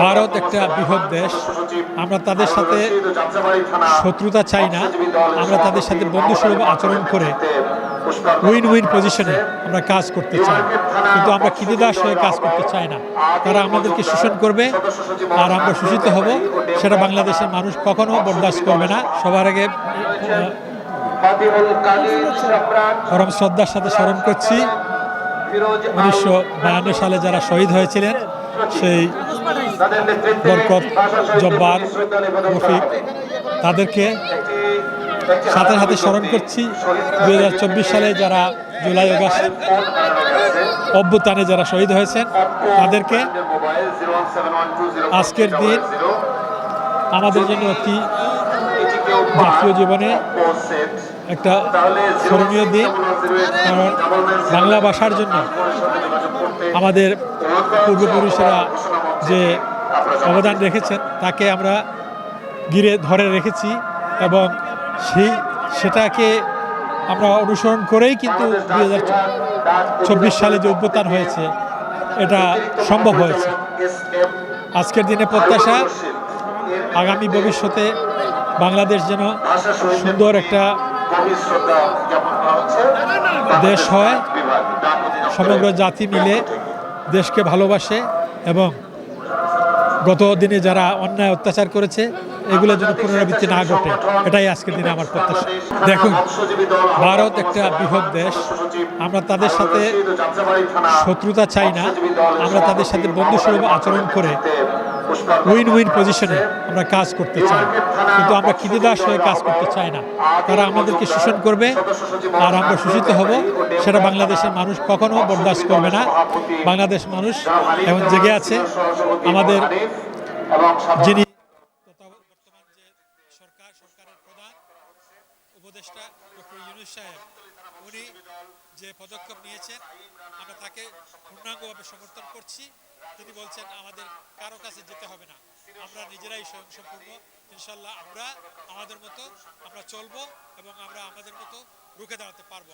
ভারত একটা বৃহৎ দেশ। আমরা তাদের সাথে শত্রুতা চাই না। আমরা তাদের সাথে বন্ধুসুলভ আচরণ করে উইন উইন পজিশনে আমরা কাজ করতে চাই, কিন্তু আমরা ক্রীতদাস হয়ে কাজ করতে চাই না। তারা আমাদেরকে শোষণ করবে আর আমরা শোষিত হব, সেটা বাংলাদেশের মানুষ কখনো বরদাস্ত করবে না। সবার আগে পরম শ্রদ্ধার সাথে স্মরণ করছি 1952 সালে যারা শহীদ হয়েছিলেন, সেই বরকত, জব্বার, রফিক, তাদেরকে সাথে সাথে স্মরণ করছি। 2024 সালে যারা জুলাই আগস্ট অভ্যুত্থানে যারা শহীদ হয়েছেন তাদেরকে। আজকের দিন আমাদের জন্য অতি জাতীয় জীবনে একটা স্মরণীয় দিন, কারণ বাংলা ভাষার জন্য আমাদের পূর্বপুরুষেরা যে অবদান রেখেছেন তাকে আমরা ঘিরে ধরে রেখেছি, এবং সেটাকে আমরা অনুসরণ করেই কিন্তু 2024 সালে যে অভ্যুত্থান হয়েছে এটা সম্ভব হয়েছে। আজকের দিনে প্রত্যাশা আগামী ভবিষ্যতে বাংলাদেশ যেন সুন্দর একটা দেশ হয়, সমগ্র জাতি মিলে দেশকে ভালোবাসে, এবং গত দিনে যারা অন্যায় অত্যাচার করেছে এগুলোর জন্য পুনরাবৃত্তি না ঘটে, এটাই আজকের দিনে আমার প্রত্যাশা। দেখুন, ভারত একটা বৃহৎ দেশ। আমরা তাদের সাথে শত্রুতা চাই না। আমরা তাদের সাথে বন্ধুসুলভ আচরণ করে উইন উইন পজিশনে আমরা কাজ করতে চাই, কিন্তু আমরা ক্রীতদাস হয়ে কাজ করতে চাই না। তারা আমাদেরকে শোষণ করবে আর আমরা শোষিত হব, সেটা বাংলাদেশের মানুষ কখনো বরদাস্ত করবে না। বাংলাদেশ মানুষ এখন জেগে আছে। আমাদের যিনি বর্তমান যে সরকারের প্রধান উপদেষ্টা ডক্টর ইউনূস সাহেব, উনি যে পদক্ষেপ নিয়েছেন আমরা তাকে পূর্ণাঙ্গভাবে সমর্থন করছি। তিনি বলছেন আমাদের কারো কাছে যেতে হবে না, আমরা নিজেরাই স্বয়ংসম্পূর্ণ। ইনশাল্লাহ আমরা আমাদের মতো আমরা চলবো এবং আমরা আমাদের মতো রুখে দাঁড়াতে পারবো।